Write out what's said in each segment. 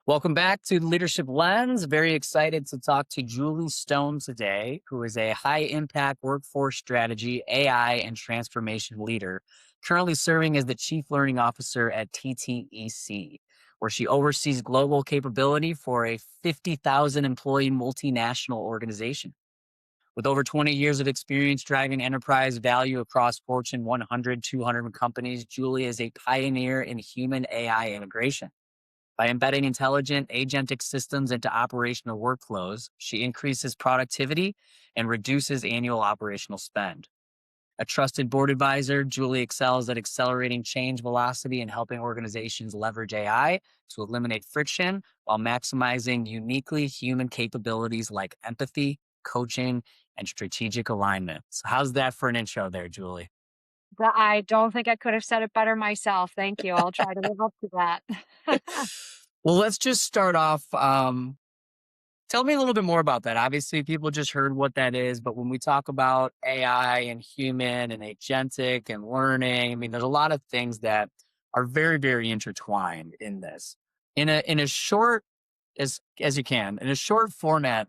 Welcome back to Leadership Lens. Very excited to talk to Julie Stone today, who is a high impact workforce strategy, AI, and transformation leader, currently serving as the Chief Learning Officer at TTEC, where she oversees global capability for a 50,000 employee multinational organization. With over 20 years of experience driving enterprise value across Fortune 100, 200 companies, Julie is a pioneer in human AI integration. By embedding intelligent agentic systems into operational workflows, she increases productivity and reduces annual operational spend. A trusted board advisor, Julie excels at accelerating change velocity and helping organizations leverage AI to eliminate friction while maximizing uniquely human capabilities like empathy, coaching, and strategic alignment. So, how's that for an intro there, Julie? I don't think I could have said it better myself. Thank you. I'll try to live up to that. Well, let's just start off. Tell me a little bit more about that. Obviously, people just heard what that is, but when we talk about AI and human and agentic and learning, I mean, there's a lot of things that are very, very intertwined in this. In a short as you can, in a short format,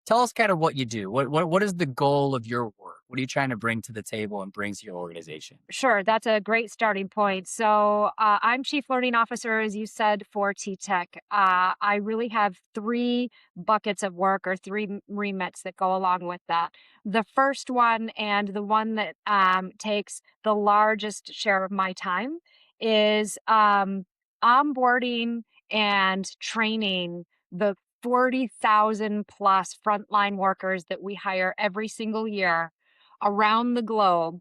tell us kind of what you do. What is the goal of your work? What are you trying to bring to the table and bring to your organization? Sure, that's a great starting point. I'm Chief Learning Officer, as you said, for TTEC. I really have three buckets of work or three remits that go along with that. The first one, and the one that takes the largest share of my time, is onboarding and training the 40,000 plus frontline workers that we hire every single year around the globe,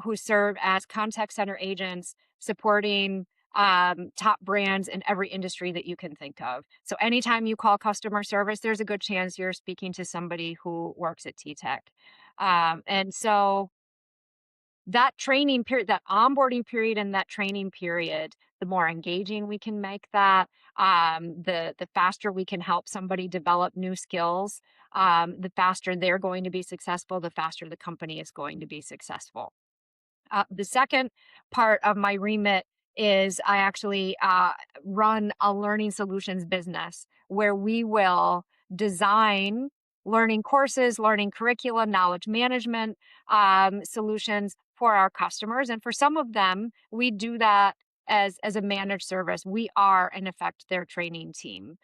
who serve as contact center agents supporting top brands in every industry that you can think of. So anytime you call customer service, there's a good chance you're speaking to somebody who works at TTEC. And so that training period, that onboarding period and that training period, the more engaging we can make that, the faster we can help somebody develop new skills, the faster they're going to be successful, the faster the company is going to be successful. The second part of my remit is I actually run a learning solutions business where we will design learning courses, learning curricula, knowledge management solutions for our customers. And for some of them, we do that as a managed service. We are, in effect, their training team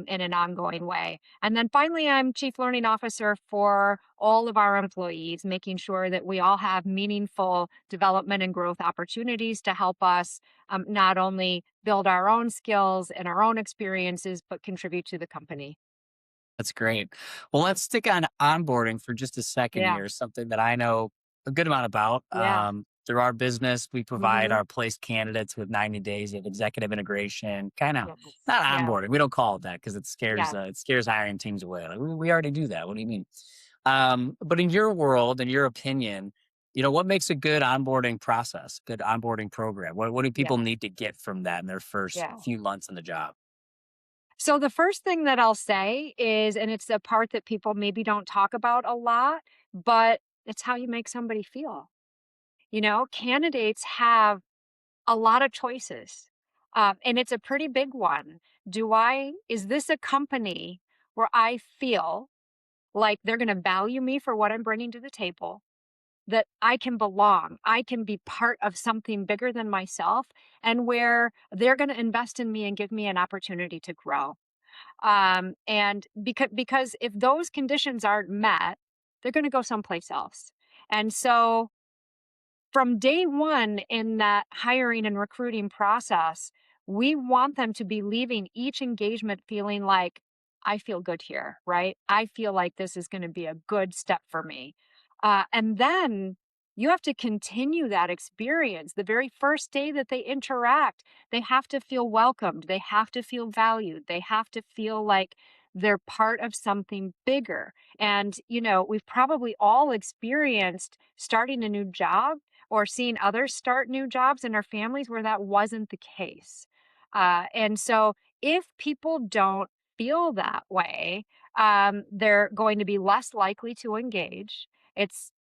in an ongoing way. And then finally, I'm Chief Learning Officer for all of our employees, making sure that we all have meaningful development and growth opportunities to help us not only build our own skills and our own experiences, but contribute to the company. That's great. Well, let's stick on onboarding for just a second Yeah, here, something that I know a good amount about. yeah. Through our business, we provide Hmm. our place candidates with 90 days of executive integration, kind of Yes. not Yeah. onboarding. We don't call it that because Yeah. it scares hiring teams away. Like, we already do that. What do you mean? But in your world, in your opinion, what makes a good onboarding process, good onboarding program? What do people Yeah. need to get from that in their first Yeah. few months on the job? So the first thing that I'll say is, and it's the part that people maybe don't talk about a lot, but it's how you make somebody feel. Candidates have a lot of choices, and it's a pretty big one. Is this a company where I feel like they're going to value me for what I'm bringing to the table? That I can belong, I can be part of something bigger than myself, and where they're going to invest in me and give me an opportunity to grow. And because if those conditions aren't met, they're going to go someplace else. And so from day one in that hiring and recruiting process, we want them to be leaving each engagement feeling like, I feel good here, right? I feel like this is going to be a good step for me. And then you have to continue that experience. The very first day that they interact, they have to feel welcomed. They have to feel valued. They have to feel like they're part of something bigger. And, we've probably all experienced starting a new job or seeing others start new jobs in our families where that wasn't the case. And so if people don't feel that way, they're going to be less likely to engage.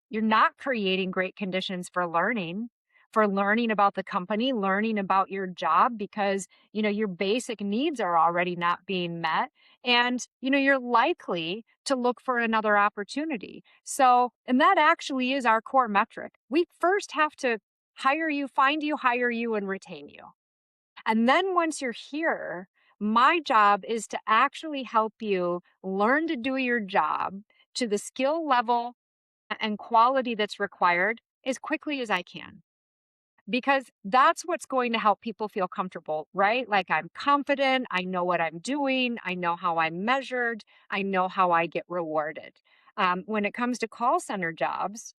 You're not creating great conditions for learning. for learning about the company, learning about your job because, your basic needs are already not being met. And, you're likely to look for another opportunity. So, and that actually is our core metric. We first have to hire you, find you, hire you, and retain you. And then once you're here, my job is to actually help you learn to do your job to the skill level and quality that's required as quickly as I can. Because that's what's going to help people feel comfortable, right? Like I'm confident, I know what I'm doing, I know how I'm measured, I know how I get rewarded. When it comes to call center jobs,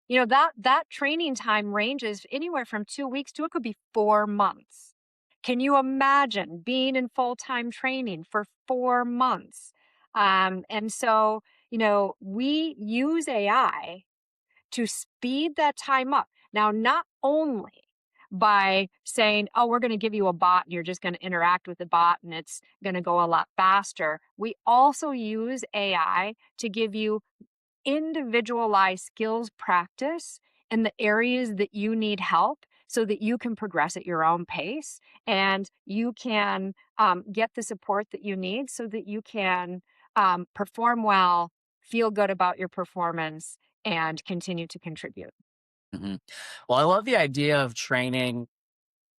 that training time ranges anywhere from 2 weeks to it could be 4 months. Can you imagine being in full-time training for 4 months? And so, we use AI to speed that time up. Now, not only by saying, oh, we're going to give you a bot and you're just going to interact with the bot and it's going to go a lot faster. We also use AI to give you individualized skills practice in the areas that you need help so that you can progress at your own pace and you can get the support that you need so that you can perform well, feel good about your performance, and continue to contribute. Mhm. Well, I love the idea of training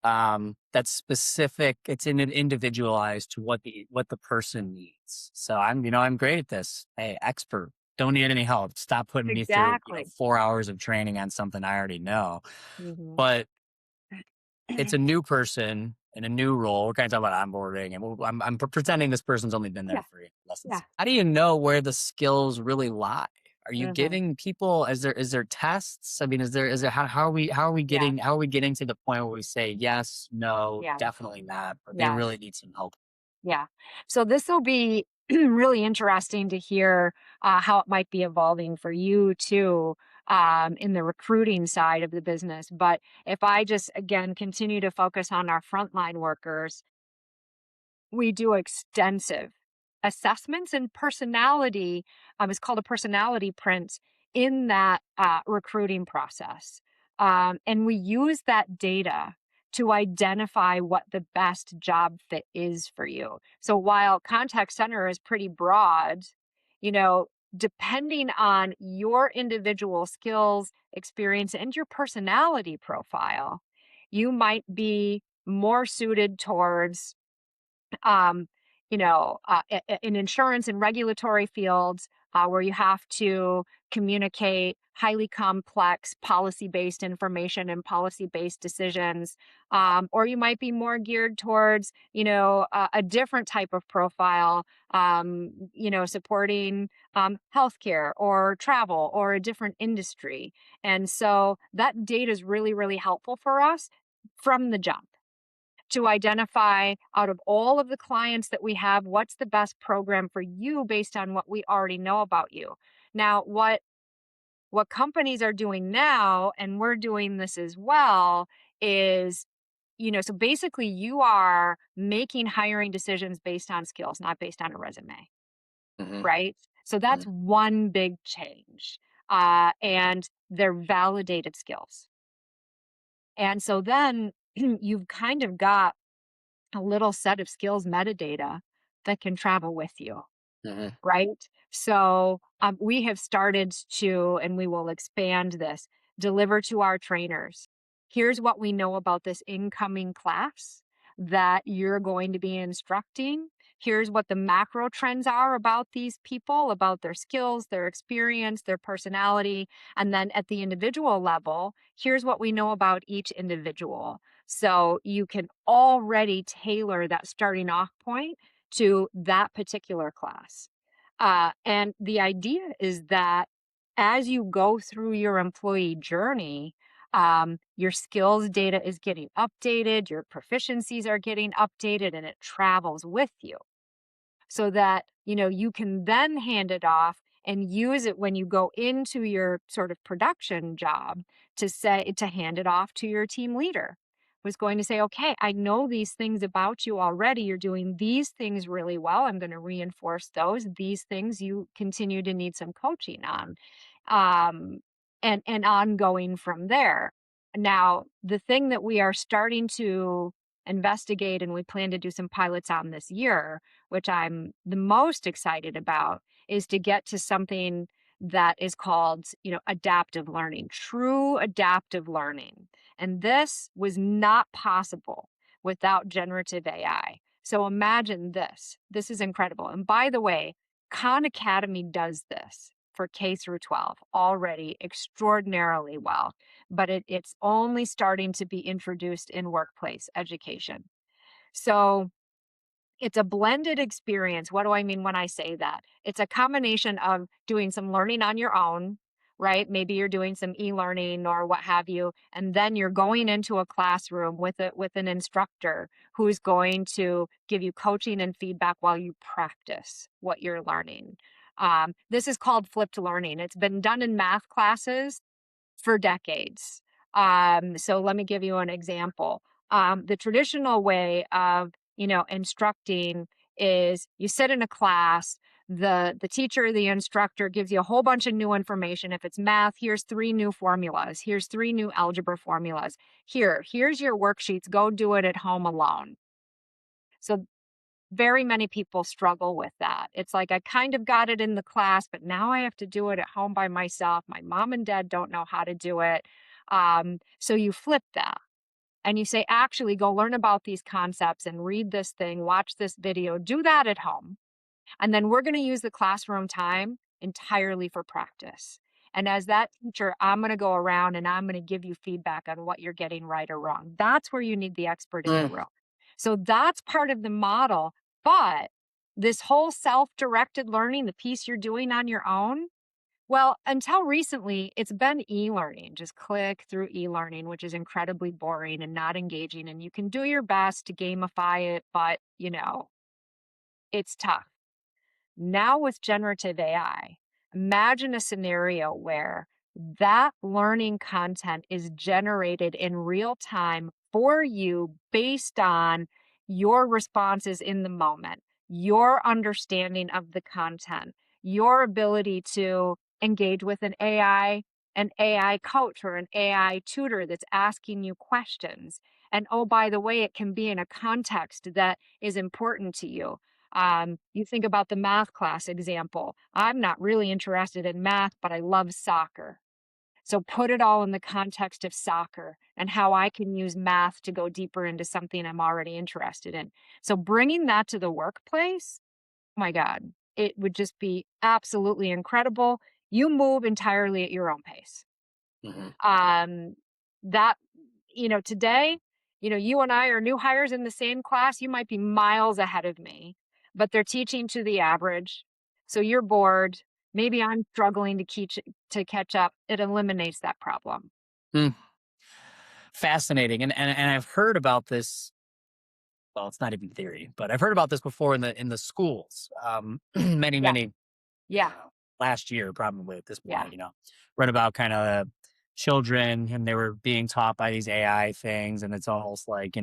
that's specific. It's individualized to what the person needs. So I'm great at this. Hey, expert. Don't need any help. Stop putting me through, Exactly. 4 hours of training on something I already know. Hmm. But it's a new person in a new role. We're kind of talking about onboarding, and I'm pretending this person's only been there Yeah. for less than Yeah. How do you know where the skills really lie? Are you Hmm. giving people? Is there tests? I mean, is there Yeah. how are we getting to the point where we say yes, no, Yeah. definitely not, but they Yes. really need some help? Yeah. So this will be really interesting to hear how it might be evolving for you too in the recruiting side of the business. But if I just again continue to focus on our frontline workers, we do extensive assessments and personality. It's called a personality print in that recruiting process. And we use that data to identify what the best job fit is for you. So while contact center is pretty broad, you know, depending on your individual skills, experience, and your personality profile, you might be more suited towards um, in insurance and regulatory fields where you have to communicate highly complex policy-based information and policy-based decisions, or you might be more geared towards, a different type of profile, supporting healthcare or travel or a different industry. And so that data is really, really helpful for us from the jump to identify out of all of the clients that we have, what's the best program for you based on what we already know about you. Now, what companies are doing now, and we're doing this as well, is so basically you are making hiring decisions based on skills, not based on a resume, Hmm. right? So that's Hmm. one big change. And they're validated skills. And so then you've kind of got a little set of skills metadata that can travel with you, Hmm. right? So we have started to, and we will expand this, deliver to our trainers. Here's what we know about this incoming class that you're going to be instructing. Here's what the macro trends are about these people, about their skills, their experience, their personality. And then at the individual level, here's what we know about each individual. So you can already tailor that starting off point to that particular class. And the idea is that as you go through your employee journey, your skills data is getting updated, your proficiencies are getting updated, and it travels with you so that you can then hand it off and use it when you go into your sort of production job to hand it off to your team leader was going to say, okay, I know these things about you already. You're doing these things really well. I'm going to reinforce those. These things you continue to need some coaching on, um, and ongoing from there. Now, the thing that we are starting to investigate and we plan to do some pilots on this year, which I'm the most excited about, is to get to something that is called, adaptive learning, true adaptive learning. And this was not possible without generative AI. So imagine this. This is incredible. And by the way, Khan Academy does this for K through 12 already extraordinarily well, but it's only starting to be introduced in workplace education. So it's a blended experience. What do I mean when I say that? It's a combination of doing some learning on your own, right? Maybe you're doing some e-learning or what have you, and then you're going into a classroom with an instructor who's going to give you coaching and feedback while you practice what you're learning. This is called flipped learning. It's been done in math classes for decades. So let me give you an example. The traditional way of, instructing is you sit in a class, the teacher or the instructor gives you a whole bunch of new information. If it's math, here's 3 new formulas, here's 3 new algebra formulas. Here's your worksheets, go do it at home alone. So very many people struggle with that. It's like, I kind of got it in the class, but now I have to do it at home by myself. My mom and dad don't know how to do it. So you flip that and you say, actually, go learn about these concepts and read this thing, watch this video, do that at home. And then we're going to use the classroom time entirely for practice. And as that teacher, I'm going to go around and I'm going to give you feedback on what you're getting right or wrong. That's where you need the expert in the Mm, room. So that's part of the model. But this whole self directed learning, the piece you're doing on your own, well, until recently, it's been e learning. Just click through e learning, which is incredibly boring and not engaging. And you can do your best to gamify it, but it's tough. Now, with generative AI, imagine a scenario where that learning content is generated in real time for you based on your responses in the moment, your understanding of the content, your ability to engage with an AI coach or an AI tutor that's asking you questions. And oh, by the way, it can be in a context that is important to you. You think about the math class example. I'm not really interested in math, but I love soccer. So put it all in the context of soccer and how I can use math to go deeper into something I'm already interested in. So bringing that to the workplace, oh my God, it would just be absolutely incredible. You move entirely at your own pace. mhm. Um, that, today, you and I are new hires in the same class. You might be miles ahead of me, but they're teaching to the average. So you're bored. Maybe I'm struggling to catch up. It eliminates that problem. Mm. Fascinating. And I've heard about this. Well, it's not even theory, but I've heard about this before in the schools. Many, Yeah. many, I Yeah. don't know, last year probably at this Yeah. point, read about kind of children and they were being taught by these AI things, and it's almost like,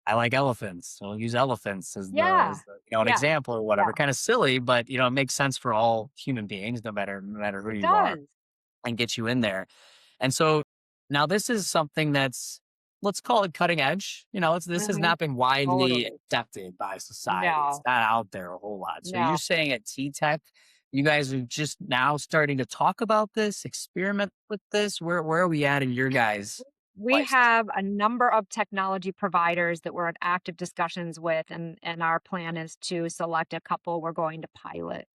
I like elephants. So we'll use elephants as the, Yeah. an Yeah. example or whatever. Yeah. Kind of silly, but it makes sense for all human beings, no matter who It you are, does. and get you in there. And so now this is something that's, let's call it cutting edge. This has Hmm. not been widely Totally. accepted by society. It's No. not out there a whole lot. So you're No. saying at TTEC, you guys are just now starting to talk about this, experiment with this. Where are we at in your guys' We life cycle? have a number of technology providers that we're in active discussions with, and our plan is to select a couple we're going to pilot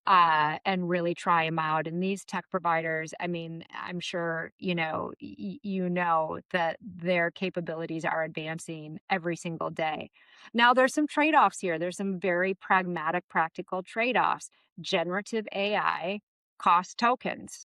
and really try them out. And these tech providers, I mean, I'm sure you know that their capabilities are advancing every single day. Now, there's some trade offs here. There's some very pragmatic, practical trade offs. Generative AI costs tokens.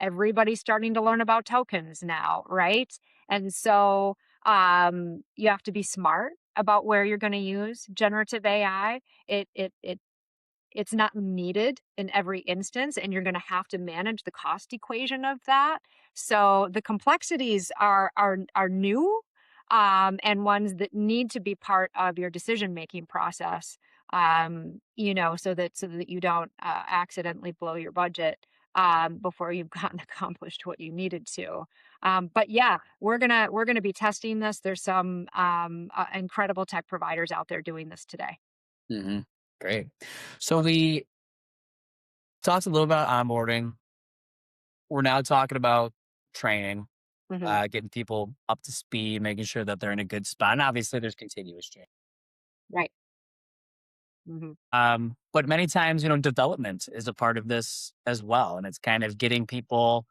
Everybody's starting to learn about tokens now, right? And so you have to be smart about where you're going to use generative AI. It's not needed in every instance, and you're going to have to manage the cost equation of that. So the complexities are new, and ones that need to be part of your decision making process. So that you don't accidentally blow your budget before you've gotten accomplished what you needed to. But yeah, we're gonna be testing this. There's some incredible tech providers out there doing this today. Hmm. Great. So we talked a little about onboarding. We're now talking about training, Hmm. getting people up to speed, making sure that they're in a good spot. And obviously, there's continuous change. Right. Hmm. But many times, development is a part of this as well. And it's kind of getting people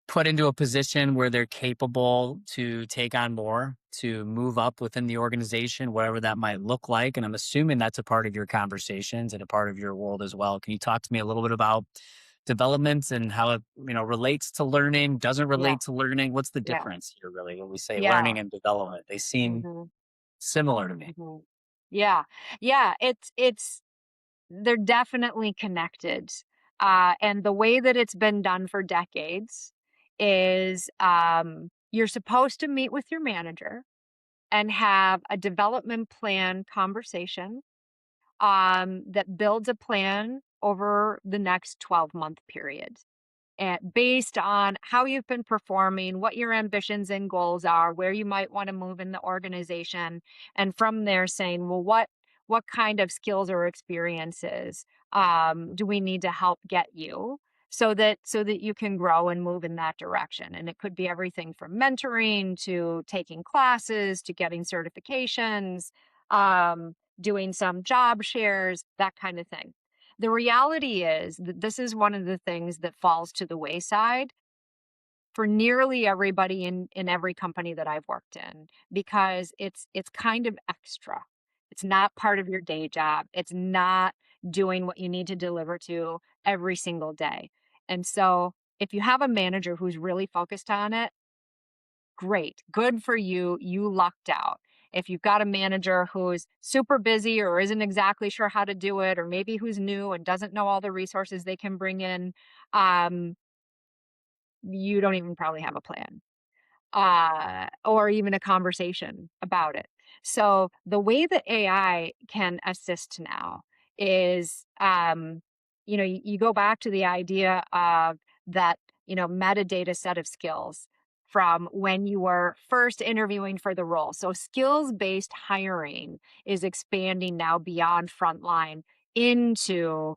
put into a position where they're capable to take on more, to move up within the organization, whatever that might look like. And I'm assuming that's a part of your conversations and a part of your world as well. Can you talk to me a little bit about development and how it, relates to learning, doesn't Yeah. relate to learning? What's the Yeah. difference here really when we say Yeah. learning and development? They seem Hmm. similar to me. Hmm. Yeah. Yeah. It's they're definitely connected. And the way that it's been done for decades is you're supposed to meet with your manager and have a development plan conversation that builds a plan over the next 12-month period. And based on how you've been performing, what your ambitions and goals are, where you might want to move in the organization, and from there saying, well, what kind of skills or experiences do we need to help get you so that you can grow and move in that direction. And it could be everything from mentoring to taking classes to getting certifications, doing some job shares, that kind of thing. The reality is that this is one of the things that falls to the wayside for nearly everybody in every company that I've worked in because it's kind of extra. It's not part of your day job. It's not doing what you need to deliver to every single day. And so if you have a manager who's really focused on it, great. Good for you. You lucked out. If you've got a manager who's super busy or isn't exactly sure how to do it, or maybe who's new and doesn't know all the resources they can bring in, um, you don't even probably have a plan or even a conversation about it. So the way that AI can assist now is, you go back to the idea of that, metadata set of skills from when you were first interviewing for the role. So skills based hiring is expanding now beyond frontline into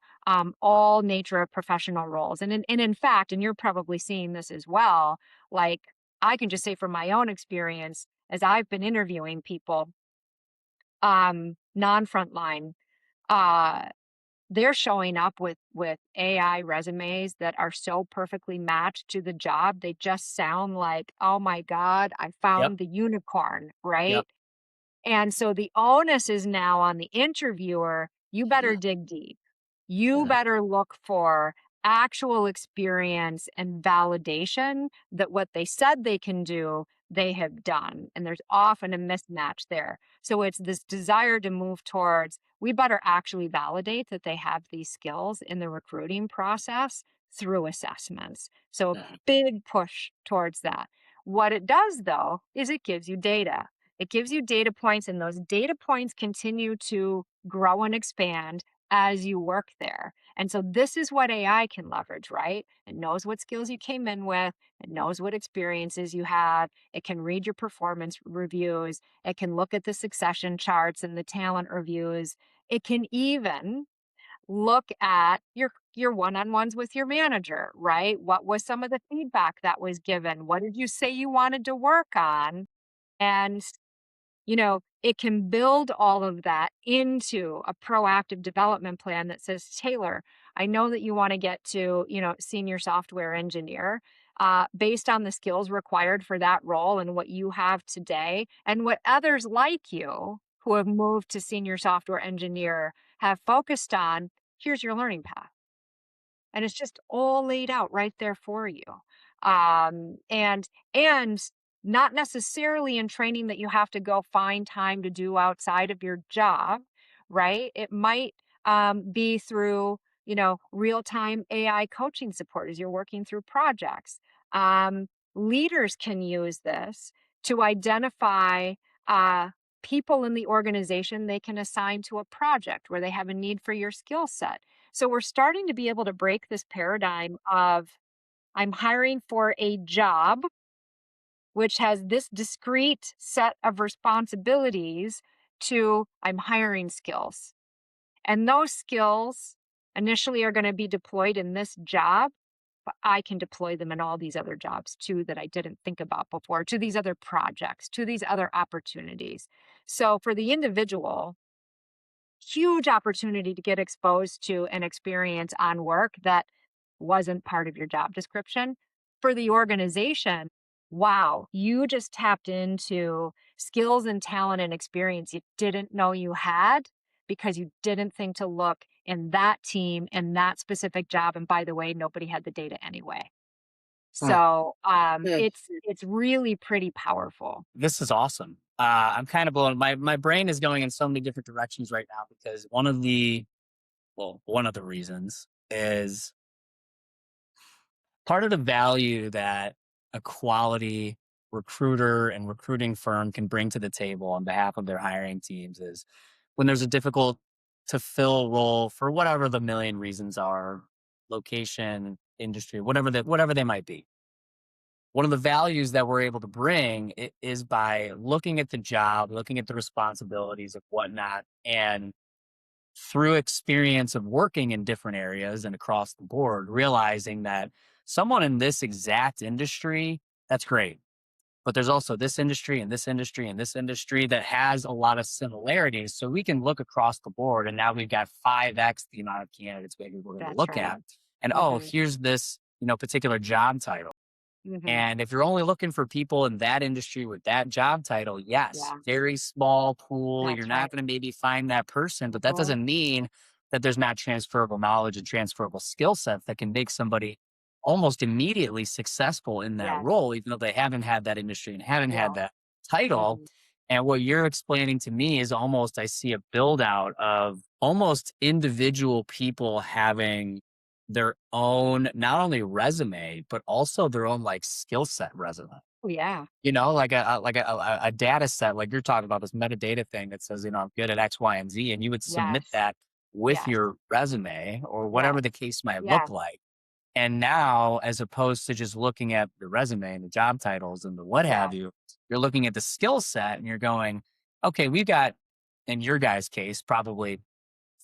all nature of professional roles. And in fact, and you're probably seeing this as well, like I can just say from my own experience, as I've been interviewing people, non-frontline, uh, they're showing up with AI resumes that are so perfectly matched to the job. They just sound like, oh my God, I Yep. found the unicorn, Yep. right? And so the onus is now on the interviewer. You better Mhm. dig deep. You Mhm. better look for actual experience and validation that what they said they can do, they have done. And there's often a mismatch there. So it's this desire to move towards, we better actually validate that they have these skills in the recruiting process through assessments. So a Mhm. big push towards that. What it does, though, is it gives you data. It gives you data points, and those data points continue to grow and expand as you work there. And so this is what AI can leverage, right? It knows what skills you came in with, it knows what experiences you have, it can read your performance reviews, it can look at the succession charts and the talent reviews. It can even look at your one-on-ones with your manager, right? What was some of the feedback that was given? What did you say you wanted to work on? And it can build all of that into a proactive development plan that says, Taylor, I know that you want to get to, senior software engineer based on the skills required for that role and what you have today and what others like you who have moved to senior software engineer have focused on. Here's your learning path, and it's just all laid out right there for you. And not necessarily in training that you have to go find time to do outside of your job, right? It might be through real-time AI coaching support as you're working through projects. um, Leaders can use this to identify uh, people in the organization they can assign to a project where they have a need for your skill set. So we're starting to be able to break this paradigm of I'm hiring for a job which has this discrete set of responsibilities to I'm hiring skills. And those skills initially are going to be deployed in this job, but I can deploy them in all these other jobs too that I didn't think about before, to these other projects, to these other opportunities. So for the individual, huge opportunity to get exposed to an experience on work that wasn't part of your job description. For the organization, wow, you just tapped into skills and talent and experience you didn't know you had because you didn't think to look in that team and that specific job. And by the way, nobody had the data anyway. Huh. So Yeah. it's really pretty powerful. This is awesome. I'm kind of blown. My brain is going in so many different directions right now because one of the reasons is part of the value that a quality recruiter and recruiting firm can bring to the table on behalf of their hiring teams is when there's a difficult to fill role for whatever the million reasons are, location, industry, whatever they might be. One of the values that we're able to bring is by looking at the job, looking at the responsibilities of whatnot, and through experience of working in different areas and across the board, realizing that someone in this exact industry, that's great. But there's also this industry and this industry and this industry that has a lot of similarities. So we can look across the board and now we've got 5x the amount of candidates maybe we're going to That's look right. at. And oh, Hmm. here's this, particular job title. Hmm. And if you're only looking for people in that industry with that job title, yes, Yeah, very small pool. You're that's not right. going to maybe find that person, but that Well, doesn't mean that there's not transferable knowledge and transferable skill sets that can make somebody almost immediately successful in that yes. role, even though they haven't had that industry and haven't had Yeah. that title. Mhm. And what you're explaining to me is almost, I see a build out of almost individual people having their own not only resume, but also their own like skill set resume. Oh, yeah. Like a data set, like you're talking about this metadata thing that says, I'm good at X, Y, and Z, and you would submit Yes. that with Yes. your resume or Yes. whatever the case might look Yes. like. And now, as opposed to just looking at the resume and the job titles and the what have Yes. you, you're looking at the skill set and you're going, okay, we've got, in your guys' case, probably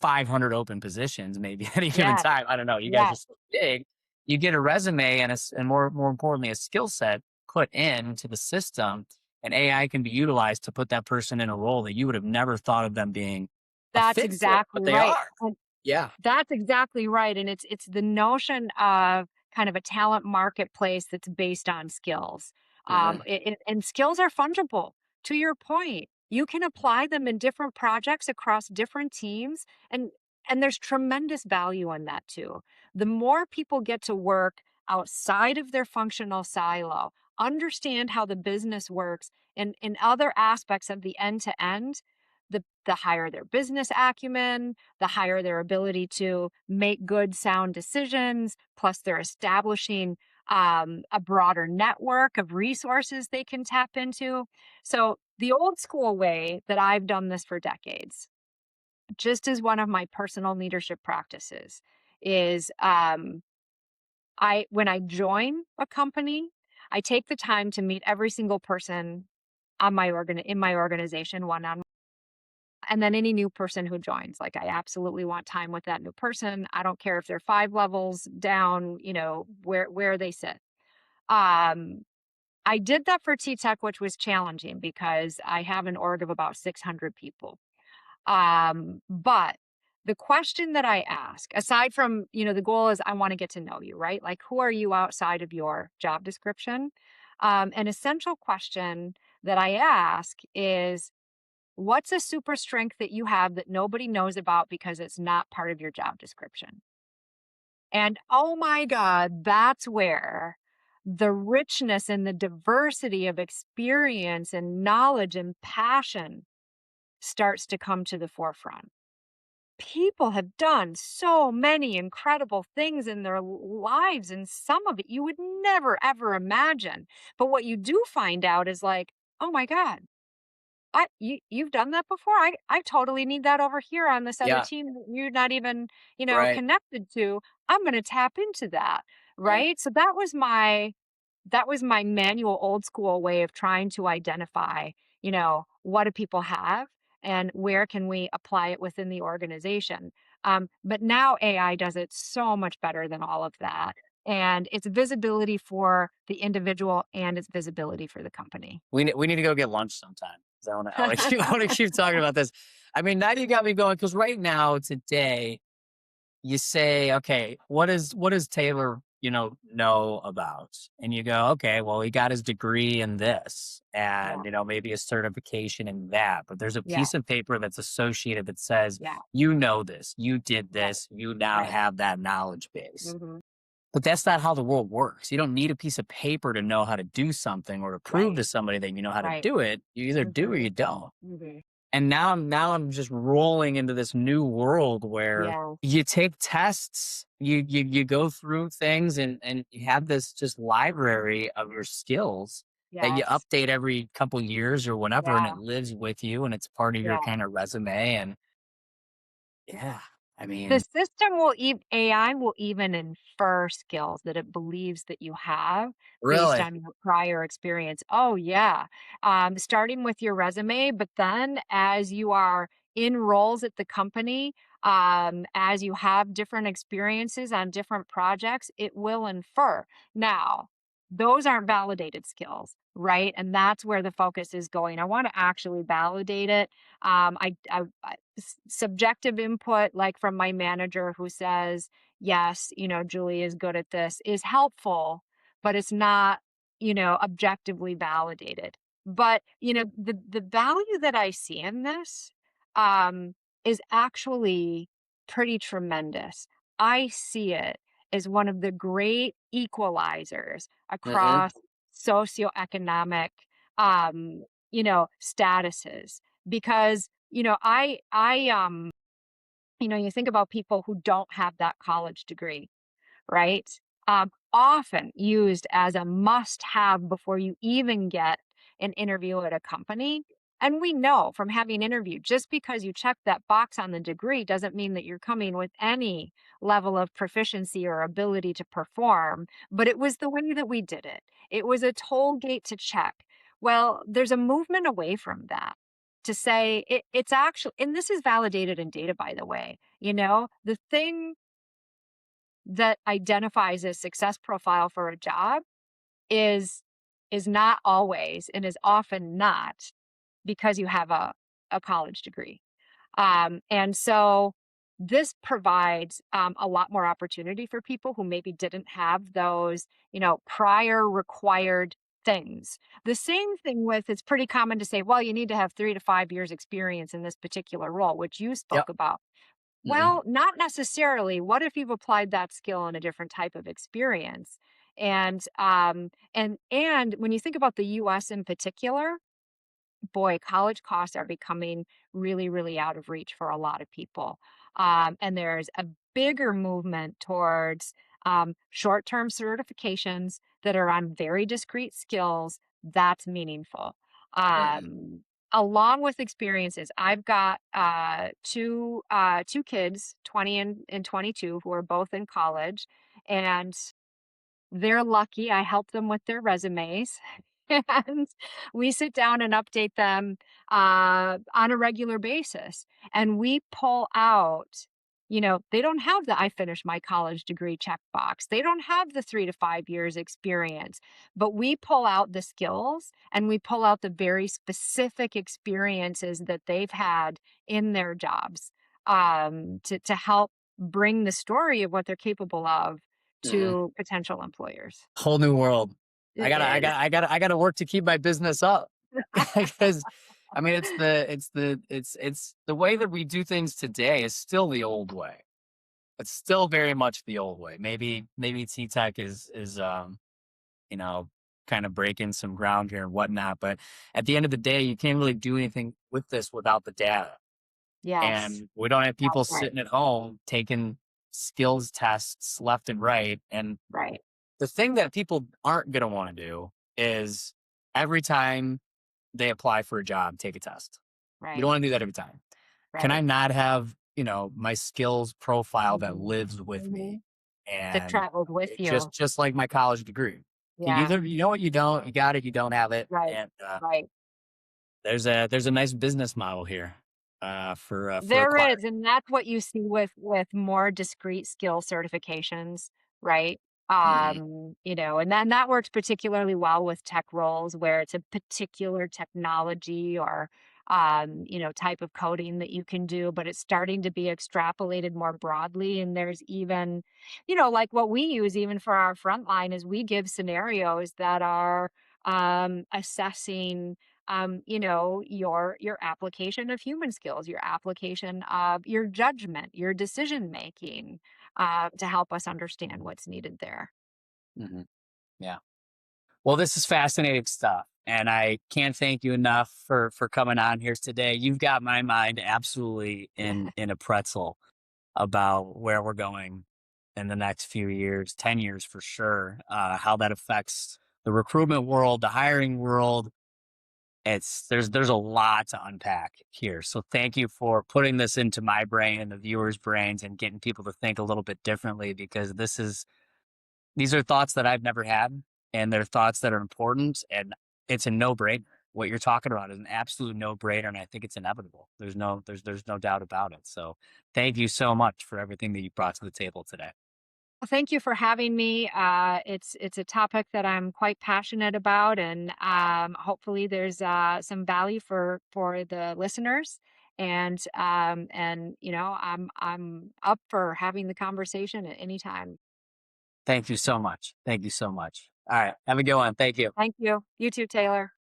500 open positions maybe at any given Yes. time. I don't know. You guys are Yes. so big. You get a resume and and more importantly, a skill set put into the system, and AI can be utilized to put that person in a role that you would have never thought of them being a That's fit for, exactly but they right. are. And Yeah. that's exactly right, and it's the notion of kind of a talent marketplace that's based on skills. Uh-huh. And skills are fungible. To your point, you can apply them in different projects across different teams, and there's tremendous value in that too. The more people get to work outside of their functional silo, understand how the business works, and in other aspects of the end to end, the higher their business acumen, the higher their ability to make good, sound decisions. Plus, they're establishing a broader network of resources they can tap into. So, the old school way that I've done this for decades, just as one of my personal leadership practices, is when I join a company, I take the time to meet every single person in my organization one on, and then any new person who joins, like, I absolutely want time with that new person. I don't care if they're 5 levels down, where they sit. Um, I did that for TTEC, which was challenging because I have an org of about 600 people. But the question that I ask, aside from, the goal is I wanna get to know you, right? Like, who are you outside of your job description? An essential question that I ask is, what's a super strength that you have that nobody knows about because it's not part of your job description? And oh my God, that's where the richness and the diversity of experience and knowledge and passion starts to come to the forefront. People have done so many incredible things in their lives, and some of it you would never ever imagine. But what you do find out is like, oh my God, you've done that before? I totally need that over here on this other Yeah. team that you're not even, Right. connected to. I'm gonna tap into that. Right. right? So that was my manual old school way of trying to identify, what do people have and where can we apply it within the organization. But now AI does it so much better than all of that. And it's visibility for the individual and it's visibility for the company. We need to go get lunch sometime. 'Cause I want to keep talking about this. I mean, now you got me going because right now today you say, okay, what does Taylor, know about? And you go, okay, well, he got his degree in this Yeah. and, maybe a certification in that. But there's a Yeah. piece of paper that's associated that says, Yeah. you know this, you did Right. this, you now Right. have that knowledge base. Hmm. But that's not how the world works. You don't need a piece of paper to know how to do something or to prove to Right. somebody that you know how to Right. do it. You either do or Hmm. you don't. Hmm. And now I'm just rolling into this new world where Yeah. you take tests, you go through things and you have this just library of your skills that you Yes. update every couple years or whatever, and it Yeah. lives with you and it's part of your Yeah. kind of resume. And yeah, I The mean, system will AI will even infer skills that it believes that you have based really. on your prior experience. Oh, yeah. Starting with your resume, but then as you are in roles at the company, as you have different experiences on different projects, it will infer. Now, those aren't validated skills, right? And that's where the focus is going. I want to actually validate it. Subjective input, like from my manager who says, yes, Julie is good at this, is helpful, but it's not, objectively validated. But, the value that I see in this is actually pretty tremendous. I see it as one of the great equalizers Mhm, across socioeconomic, statuses because you think about people who don't have that college degree, right? Often used as a must have before you even get an interview at a company. And we know from having interviewed, just because you check that box on the degree doesn't mean that you're coming with any level of proficiency or ability to perform. But it was the way that we did it. It was a toll gate to check. Well, there's a movement away from that to say it's actually, and this is validated in data, by the way, the thing that identifies a success profile for a job is is not always and is often not because you have a college degree. And so this provides a lot more opportunity for people who maybe didn't have those, prior required things. The same thing with it's pretty common to say, well, you need to have 3 to 5 years experience in this particular role, which you yep, spoke about. mhm, Well, not necessarily. What if you've applied that skill in a different type of experience? And when you think about the US in particular, boy, college costs are becoming really, really out of reach for a lot of people. And there's a bigger movement towards short term certifications that are on very discrete skills. That's meaningful. mhm, Um, Along with experiences, I've got two kids, 20 and 22, who are both in college. And they're lucky I help them with their resumes, and we sit down and update them, on a regular basis, and we pull out they don't have the "I finished my college degree" checkbox. They don't have the 3 to 5 years experience, but we pull out the skills, and we pull out the very specific experiences that they've had in their jobs, to help bring the story of what they're capable of mhm. to potential employers. Whole new world. It is. I gotta work to keep my business up because I mean, it's the way that we do things today is still the old way. It's still very much the old way. Maybe TTEC is you know, kind of breaking some ground here and whatnot. But at the end of the day, you can't really do anything with this without the data. Yes, And we don't have people that's right, sitting at home taking skills tests left and right. And right, the thing that people aren't going to want to do is every time they apply for a job, take a test. You don't right, want to do that every time. Can I right. not have, my skills profile that Mhm, lives with mhm. me? That and traveled with it you. just like my college degree. You Yeah. either you know what you don't, you got it, you don't have it, Right. and Right. there's a nice business model here for There acquiring. is, and that's what you see with more discrete skill certifications, right? Mhm, And then that works particularly well with tech roles where it's a particular technology or type of coding that you can do, but it's starting to be extrapolated more broadly. And there's even, like what we use even for our frontline is we give scenarios that are assessing your application of human skills, your application of your judgment, your decision making, to help us understand what's needed there. mhm, yeah. Well, this is fascinating stuff, and I can't thank you enough for coming on here today. You've got my mind absolutely in a pretzel about where we're going in the next few years, 10 years for sure, how that affects the recruitment world, the hiring world. There's a lot to unpack here. So thank you for putting this into my brain and the viewers' brains and getting people to think a little bit differently because these are thoughts that I've never had, and they're thoughts that are important, and it's a no-brainer. What you're talking about is an absolute no-brainer, and I think it's inevitable. There's no doubt about it. So, thank you so much for everything that you brought to the table today. Well, thank you for having me. It's a topic that I'm quite passionate about, and hopefully there's some value for the listeners. I'm up for having the conversation at any time. Thank you so much. Thank you so much. All right, have a good one. Thank you. Thank you. You too, Taylor.